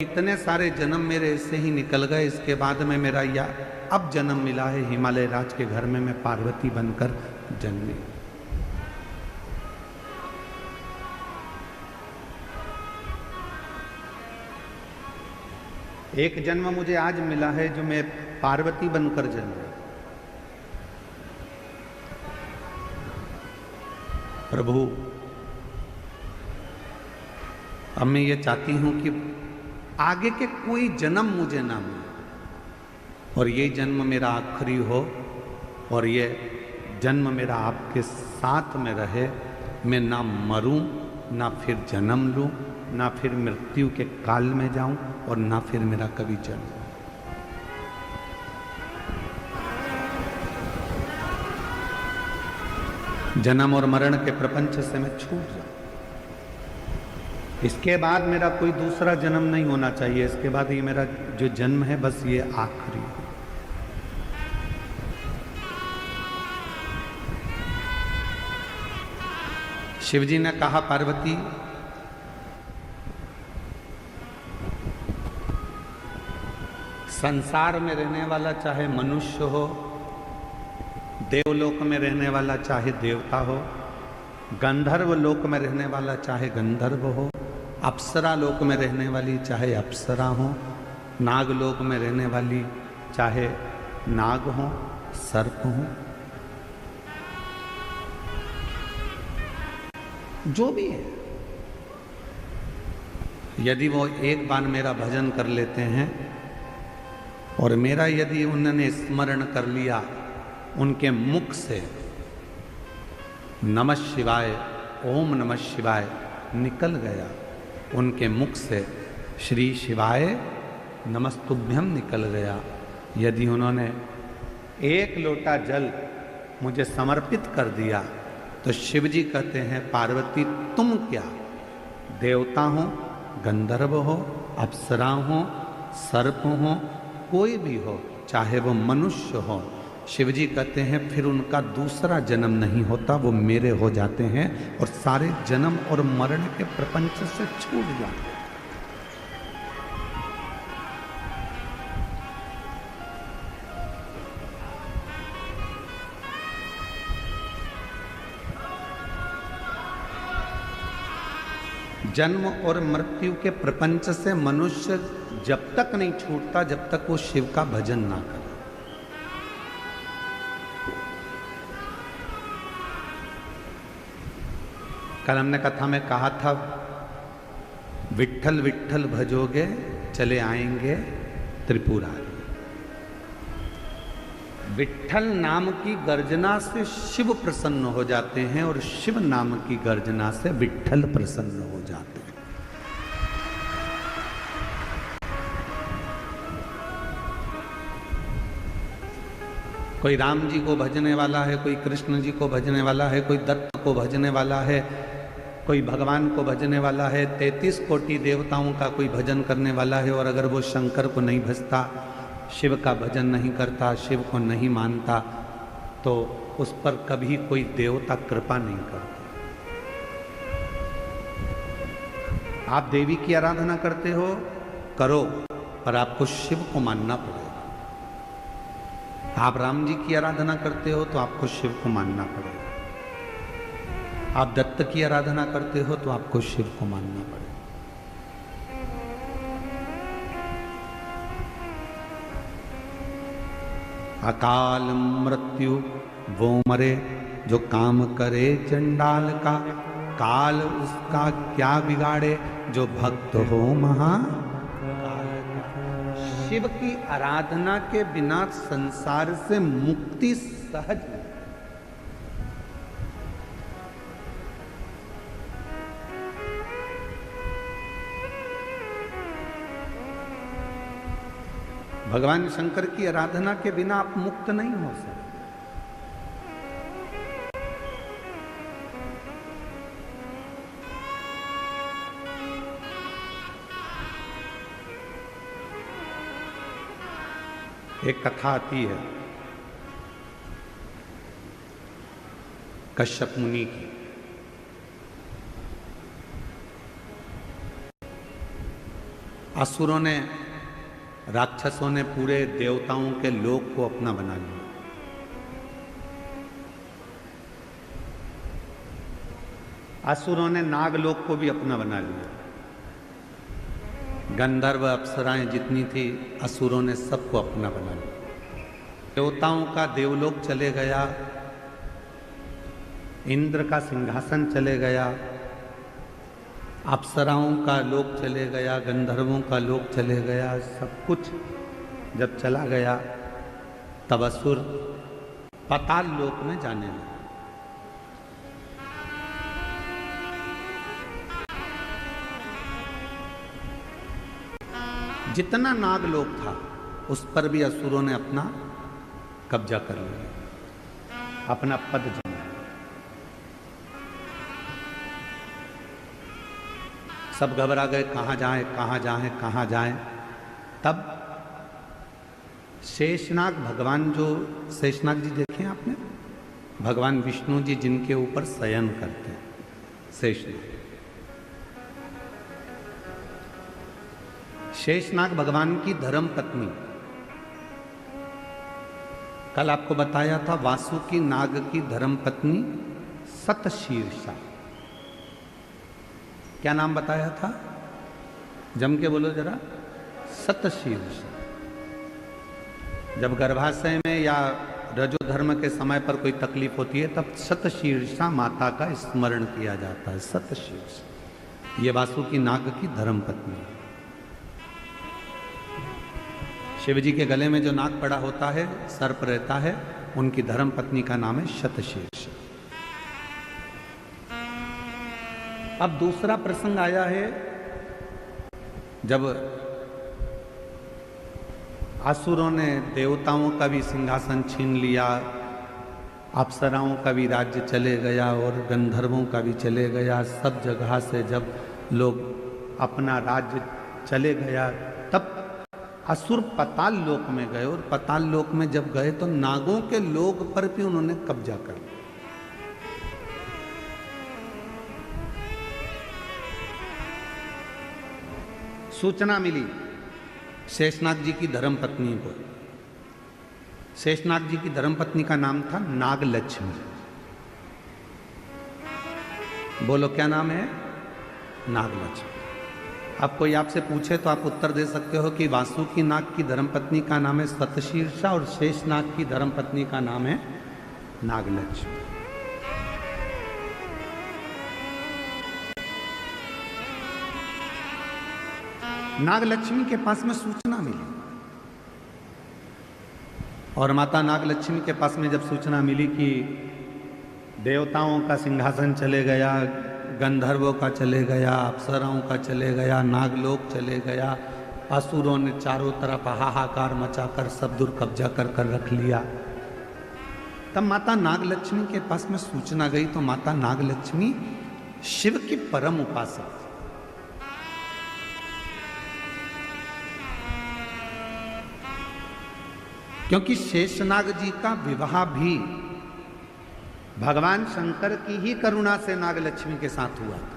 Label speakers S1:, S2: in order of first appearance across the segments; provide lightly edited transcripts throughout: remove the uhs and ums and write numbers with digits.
S1: इतने सारे जन्म मेरे इससे ही निकल गए, इसके बाद में मेरा या अब जन्म मिला है हिमालय राज के घर में, मैं पार्वती बनकर जन्मी। एक जन्म मुझे आज मिला है जो मैं पार्वती बनकर जन्मा। प्रभु, अब मैं ये चाहती हूं कि आगे के कोई जन्म मुझे ना मिले और ये जन्म मेरा आखिरी हो और ये जन्म मेरा आपके साथ में रहे। मैं ना मरूं, ना फिर जन्म लूं, ना फिर मृत्यु के काल में जाऊं और ना फिर मेरा कभी जन्म। जन्म और मरण के प्रपंच से मैं छूट जाऊं। इसके बाद मेरा कोई दूसरा जन्म नहीं होना चाहिए। इसके बाद ये मेरा जो जन्म है बस ये आखिरी है। शिवजी ने कहा, पार्वती संसार में रहने वाला चाहे मनुष्य हो, देवलोक में रहने वाला चाहे देवता हो, गंधर्व लोक में रहने वाला चाहे गंधर्व हो, अप्सरा लोक में रहने वाली चाहे अप्सरा हो, नाग लोक में रहने वाली चाहे नाग हो, सर्प हो, जो भी है, यदि वो एक बार मेरा भजन कर लेते हैं और मेरा यदि उन्होंने स्मरण कर लिया, उनके मुख से नमः शिवाय, ओम नमः शिवाय निकल गया, उनके मुख से श्री शिवाय नमस्तुभ्यम निकल गया, यदि उन्होंने एक लोटा जल मुझे समर्पित कर दिया, तो शिवजी कहते हैं, पार्वती तुम क्या, देवता हो, गंधर्व हो, अप्सरा हो, सर्प हो, कोई भी हो, चाहे वो मनुष्य हो, शिवजी कहते हैं फिर उनका दूसरा जन्म नहीं होता, वो मेरे हो जाते हैं और सारे जन्म और मरण के प्रपंच से छूट जाते हैं। जन्म और मृत्यु के प्रपंच से मनुष्य जब तक नहीं छूटता जब तक वो शिव का भजन ना करे। कल हमने कथा में कहा था, विट्ठल विट्ठल भजोगे चले आएंगे त्रिपुरारी। विट्ठल नाम की गर्जना से शिव प्रसन्न हो जाते हैं और शिव नाम की गर्जना से विट्ठल प्रसन्न हो जाते हैं। कोई राम जी को भजने वाला है, कोई कृष्ण जी को भजने वाला है, कोई दत्त को भजने वाला है, कोई भगवान को भजने वाला है, 33 कोटि देवताओं का कोई भजन करने वाला है। और अगर वो शंकर को नहीं भजता, शिव का भजन नहीं करता, शिव को नहीं मानता, तो उस पर कभी कोई देवता कृपा नहीं करता। आप देवी की आराधना करते हो, करो, पर आपको शिव को मानना पड़ेगा। आप राम जी की आराधना करते हो तो आपको शिव को मानना पड़ेगा। आप दत्त की आराधना करते हो तो आपको शिव को मानना पड़ेगा। अकाल मृत्यु वो मरे जो काम करे चंडाल का, काल उसका क्या बिगाड़े जो भक्त हो महाकाल। शिव की आराधना के बिना संसार से मुक्ति सहज नहीं। भगवान शंकर की आराधना के बिना आप मुक्त नहीं हो सकते। एक कथा आती है कश्यप मुनि की। असुरों ने, राक्षसों ने पूरे देवताओं के लोक को अपना बना लिया। असुरों ने नागलोक को भी अपना बना लिया। गंधर्व अप्सराएं जितनी थी, असुरों ने सबको अपना बना लिया। देवताओं का देवलोक चले गया, इंद्र का सिंहासन चले गया, अप्सराओं का लोक चले गया, गंधर्वों का लोक चले गया। सब कुछ जब चला गया तब असुर पाताल लोक में जाने लगे। जितना नागलोक था उस पर भी असुरों ने अपना कब्जा कर लिया, अपना पद जमा। सब घबरा गए, कहाँ जाएं, कहाँ जाएं, कहाँ जाएं। तब शेषनाग भगवान, जो शेषनाग जी देखे आपने, भगवान विष्णु जी जिनके ऊपर शयन करते हैं, शेषनाग। शेषनाग भगवान की धर्म पत्नी, कल आपको बताया था, वासुकी नाग की धर्म पत्नी सतशीर्षा। क्या नाम बताया था? जम के बोलो जरा। सतशीर्षा। जब गर्भाशय में या रजो धर्म के समय पर कोई तकलीफ होती है तब सतशीर्षा माता का स्मरण किया जाता है। सतशीर्षा ये वासुकी नाग की धर्म पत्नी। शिव जी के गले में जो नाग पड़ा होता है, सर्प रहता है, उनकी धर्म पत्नी का नाम है शतशीर्ष। अब दूसरा प्रसंग आया है जब असुरों ने देवताओं का भी सिंहासन छीन लिया, अप्सराओं का भी राज्य चले गया और गंधर्वों का भी चले गया। सब जगह से जब लोग अपना राज्य चले गया तब असुर पाताल लोक में गए, और पाताल लोक में जब गए तो नागों के लोक पर भी उन्होंने कब्जा कर लिया। सूचना मिली शेषनाग जी की धर्म पत्नी को। शेषनाग जी की धर्म पत्नी का नाम था नागलक्ष्मी। बोलो क्या नाम है? नागलक्ष्मी। अब कोई आपसे पूछे तो आप उत्तर दे सकते हो कि वासुकी नाग की धर्मपत्नी का नाम है सतशीर्षा और शेषनाग की धर्मपत्नी का नाम है नागलक्ष्मी। नागलक्ष्मी के पास में सूचना मिली, और माता नागलक्ष्मी के पास में जब सूचना मिली कि देवताओं का सिंहासन चले गया, गंधर्वों का चले गया, अप्सराओं का चले गया, नागलोक चले गया, असुरों ने चारों तरफ हाहाकार मचाकर सब दूर कब्जा कर कर रख लिया, तब माता नागलक्ष्मी के पास में सूचना गई। तो माता नागलक्ष्मी शिव की परम उपासक, क्योंकि शेषनाग जी का विवाह भी भगवान शंकर की ही करुणा से नागलक्ष्मी के साथ हुआ था।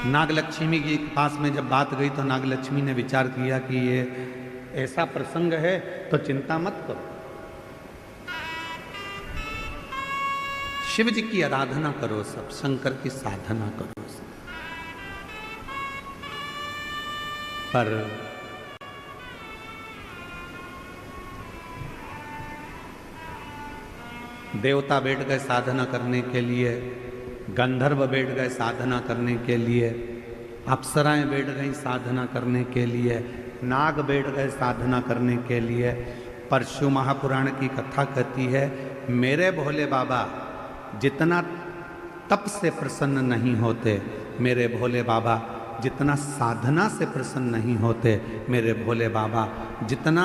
S1: नागलक्ष्मी के पास में जब बात गई तो नागलक्ष्मी ने विचार किया कि ये ऐसा प्रसंग है तो चिंता मत करो, शिव जी की आराधना करो, सब शंकर की साधना करो सब। पर देवता बैठ गए साधना करने के लिए, गंधर्व बैठ गए साधना करने के लिए, अप्सराएं बैठ गई साधना करने के लिए, नाग बैठ गए साधना करने के लिए। परशु महापुराण की कथा कहती है, मेरे भोले बाबा जितना तप से प्रसन्न नहीं होते, मेरे भोले बाबा जितना साधना से प्रसन्न नहीं होते, मेरे भोले बाबा जितना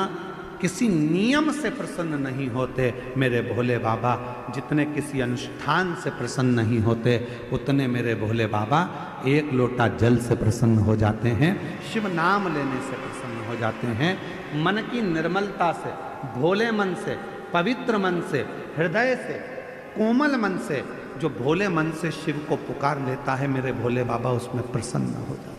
S1: किसी नियम से प्रसन्न नहीं होते, मेरे भोले बाबा जितने किसी अनुष्ठान से प्रसन्न नहीं होते, उतने मेरे भोले बाबा एक लोटा जल से प्रसन्न हो जाते हैं, शिव नाम लेने से प्रसन्न हो जाते हैं। मन की निर्मलता से, भोले मन से पवित्र मन से, हृदय से, कोमल मन से, जो भोले मन से शिव को पुकार लेता है, मेरे भोले बाबा उसमें प्रसन्न हो जाता है।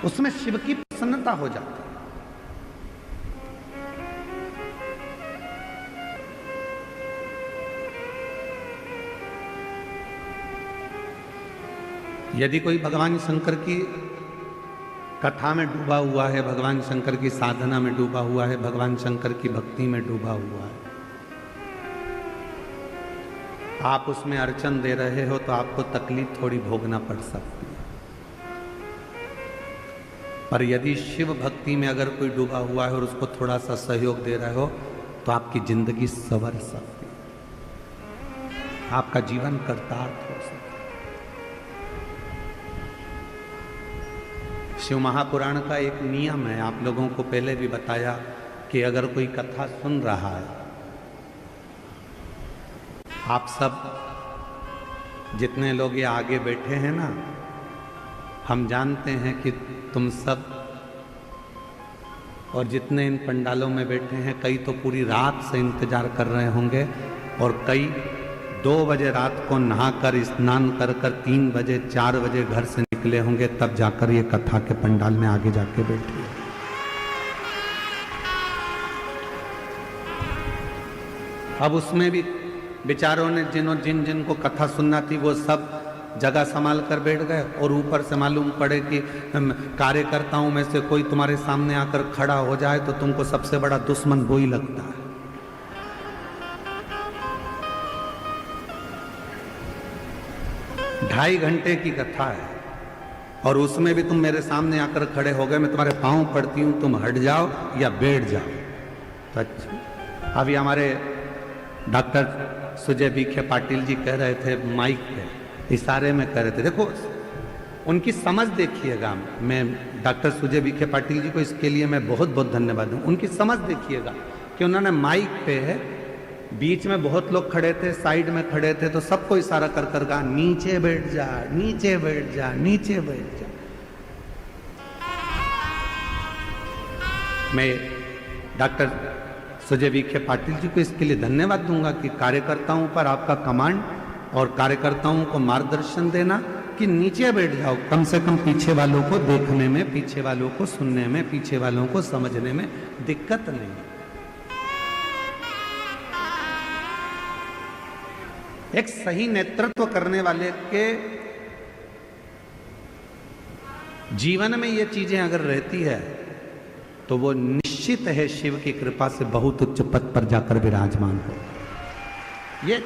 S1: उसमें शिव की प्रसन्नता हो जाती है। यदि कोई भगवान शंकर की कथा में डूबा हुआ है, भगवान शंकर की साधना में डूबा हुआ है, भगवान शंकर की भक्ति में डूबा हुआ है, आप उसमें अर्चन दे रहे हो तो आपको तकलीफ थोड़ी भोगना पड़ सकती है। पर यदि शिव भक्ति में अगर कोई डूबा हुआ है और उसको थोड़ा सा सहयोग दे रहे हो तो आपकी जिंदगी संवर सकती है, आपका जीवन कर्तार्थ हो सकता है। शिव महापुराण का एक नियम है, आप लोगों को पहले भी बताया कि अगर कोई कथा सुन रहा है, आप सब जितने लोग ये आगे बैठे हैं ना, हम जानते हैं कि तुम सब और जितने इन पंडालों में बैठे हैं, कई तो पूरी रात से इंतजार कर रहे होंगे और कई 2 बजे रात को नहाकर स्नान कर 3 बजे 4 बजे घर से निकले होंगे, तब जाकर ये कथा के पंडाल में आगे जाके बैठे। अब उसमें भी बेचारों ने जिनको कथा सुनना थी वो सब जगह संभाल कर बैठ गए और ऊपर से मालूम पड़े कि कार्यकर्ताओं में से कोई तुम्हारे सामने आकर खड़ा हो जाए तो तुमको सबसे बड़ा दुश्मन वो ही लगता है। ढाई घंटे की कथा है और उसमें भी तुम मेरे सामने आकर खड़े हो गए, मैं तुम्हारे पांव पड़ती हूं, तुम हट जाओ या बैठ जाओ। तो अच्छा, अभी हमारे डॉक्टर सुजय विखे पाटिल जी कह रहे थे, माइक पे इशारे में कह रहे थे, देखो उनकी समझ देखिएगा। मैं डॉक्टर सुजय विखे पाटिल जी को इसके लिए मैं बहुत बहुत धन्यवाद दूं। उनकी समझ देखिएगा कि उन्होंने माइक पे है, बीच में बहुत लोग खड़े थे, साइड में खड़े थे, तो सबको इशारा कर कर कहा नीचे बैठ जा, नीचे बैठ जा, नीचे बैठ जा। मैं डॉक्टर सुजय विखे पाटिल जी को इसके लिए धन्यवाद दूंगा कि कार्यकर्ताओं पर आपका कमांड और कार्यकर्ताओं को मार्गदर्शन देना कि नीचे बैठ जाओ, कम से कम पीछे वालों को देखने में, पीछे वालों को सुनने में, पीछे वालों को समझने में दिक्कत नहीं। एक सही नेतृत्व करने वाले के जीवन में ये चीजें अगर रहती है तो वो निश्चित है शिव की कृपा से बहुत उच्च पद पर जाकर विराजमान हो। ये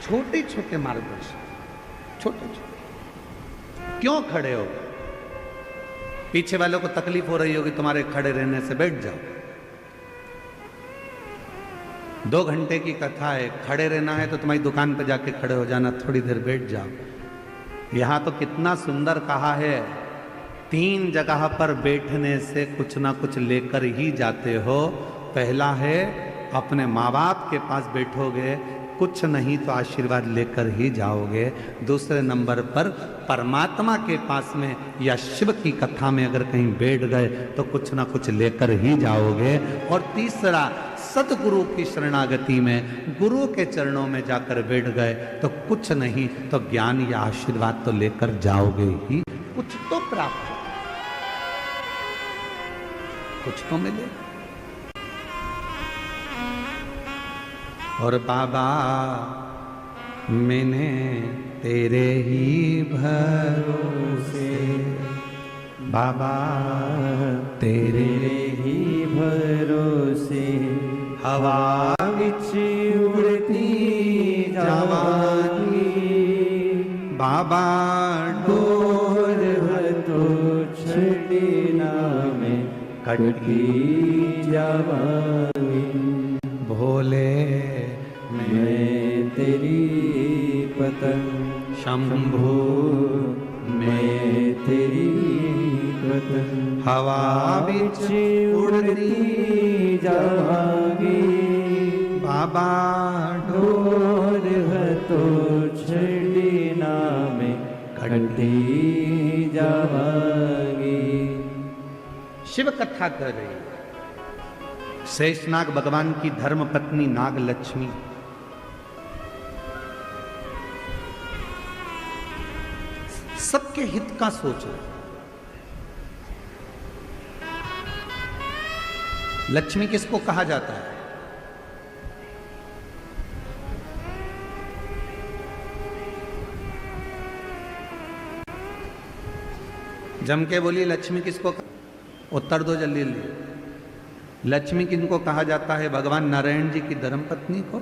S1: छोटे छोटे मार्गदर्शन, छोटे छोटे। क्यों खड़े हो? पीछे वालों को तकलीफ हो रही होगी तुम्हारे खड़े रहने से, बैठ जाओ। 2 घंटे की कथा है, खड़े रहना है तो तुम्हारी दुकान पर जाके खड़े हो जाना, थोड़ी देर बैठ जाओ। यहां तो कितना सुंदर कहा है, 3 जगह पर बैठने से कुछ ना कुछ लेकर ही जाते हो। पहला है अपने माँ बाप के पास बैठोगे, कुछ नहीं तो आशीर्वाद लेकर ही जाओगे। दूसरे नंबर पर परमात्मा के पास में या शिव की कथा में अगर कहीं बैठ गए तो कुछ ना कुछ लेकर ही जाओगे। और तीसरा, सतगुरु की शरणागति में गुरु के चरणों में जाकर बैठ गए तो कुछ नहीं तो ज्ञान या आशीर्वाद तो लेकर जाओगे ही, कुछ तो प्राप्त, कुछ तो मिले। और बाबा मैंने तेरे ही भरोसे, बाबा तेरे
S2: ही भरोसे,
S1: हवा
S2: विच उड़ती जावांगी,
S1: बाबा
S2: डोर तो छड़ना में कटकी जावांगी।
S1: भोले
S2: मैं तेरी पतंग,
S1: शंभू
S2: मैं तेरी पतंग,
S1: हवा
S2: बिच उड़ती जावांगी,
S1: बाबा
S2: डोर तो छड़ना में कटती जावांगी।
S1: शिव कथा कर रही है। शेषनाग भगवान की धर्म पत्नी नाग लक्ष्मी सबके हित का सोच रहे। लक्ष्मी किसको कहा जाता है? जम के बोली लक्ष्मी किसको? उत्तर दो जल्दी जल्दी। लक्ष्मी किनको कहा जाता है? भगवान नारायण जी की धर्मपत्नी को।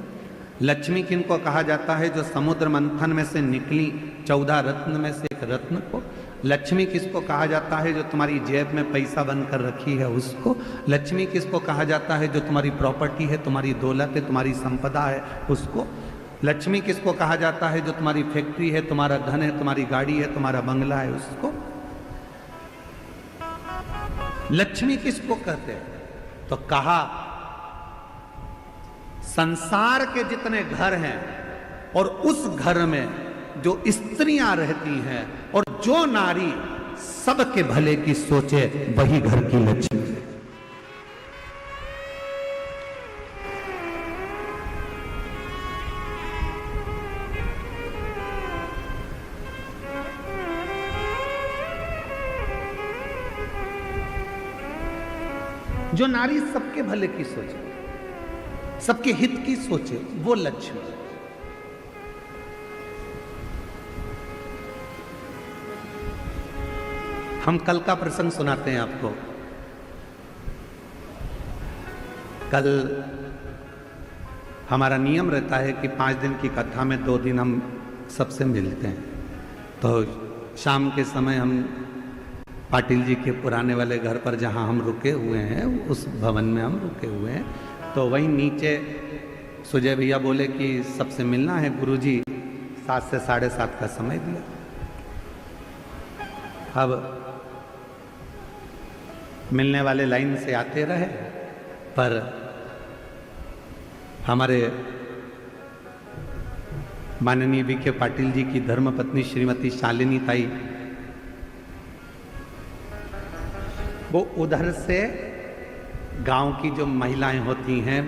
S1: लक्ष्मी किनको कहा जाता है? जो समुद्र मंथन में से निकली 14 रत्न में से एक रत्न को। लक्ष्मी किसको कहा जाता है? जो तुम्हारी जेब में पैसा बनकर रखी है उसको। लक्ष्मी किसको कहा जाता है? जो तुम्हारी प्रॉपर्टी है, तुम्हारी दौलत है, तुम्हारी संपदा है उसको। लक्ष्मी किसको कहा जाता है? जो तुम्हारी फैक्ट्री है, तुम्हारा धन है, तुम्हारी गाड़ी है, तुम्हारा बंगला है उसको। लक्ष्मी किसको कहते हैं? तो कहा संसार के जितने घर हैं और उस घर में जो स्त्रियां रहती हैं और जो नारी सबके भले की सोचे वही घर की लक्ष्मी है। जो नारी सबके भले की सोचे, सबके हित की सोचे, वो लक्ष्मी। हम कल का प्रसंग सुनाते हैं आपको। कल हमारा नियम रहता है कि 5 दिन की कथा में 2 दिन हम सबसे मिलते हैं। तो शाम के समय हम पाटिल जी के पुराने वाले घर पर जहां हम रुके हुए हैं, उस भवन में हम रुके हुए हैं। तो वहीं नीचे सुजय भैया बोले कि सबसे मिलना है। गुरुजी 7 से 7:30 का समय दिया। अब मिलने वाले लाइन से आते रहे, पर हमारे माननीय विखे पाटिल जी की धर्मपत्नी श्रीमती शालिनी ताई वो उधर से गांव की जो महिलाएं होती हैं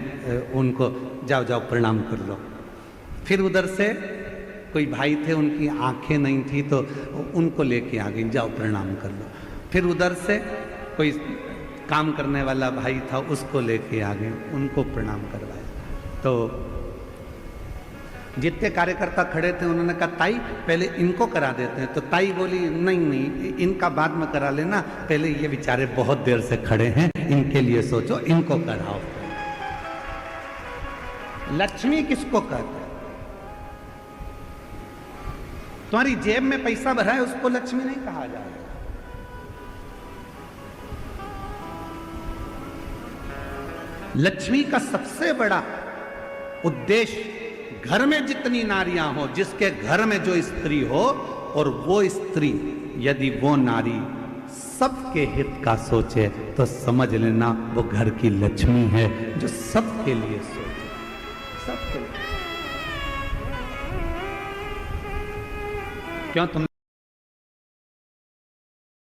S1: उनको जाओ जाओ प्रणाम कर लो। फिर उधर से कोई भाई थे, उनकी आंखें नहीं थी तो उनको लेके आ गई, जाओ प्रणाम कर लो। फिर उधर से कोई काम करने वाला भाई था, उसको लेके आ गए, उनको प्रणाम करवाया। तो जितने कार्यकर्ता खड़े थे उन्होंने कहा ताई पहले इनको करा देते हैं। तो ताई बोली नहीं नहीं, इनका बाद में करा लेना, पहले ये बेचारे बहुत देर से खड़े हैं, इनके लिए सोचो, इनको कराओ। लक्ष्मी किसको कहते हैं? तुम्हारी जेब में पैसा भरा है उसको लक्ष्मी नहीं कहा जाएगा। लक्ष्मी का सबसे बड़ा उद्देश्य घर में जितनी नारियां हो, जिसके घर में जो स्त्री हो, और वो स्त्री यदि वो नारी सबके हित का सोचे तो समझ लेना वो घर की लक्ष्मी है, जो सबके लिए सोचे, सबके लिए। क्यों तुम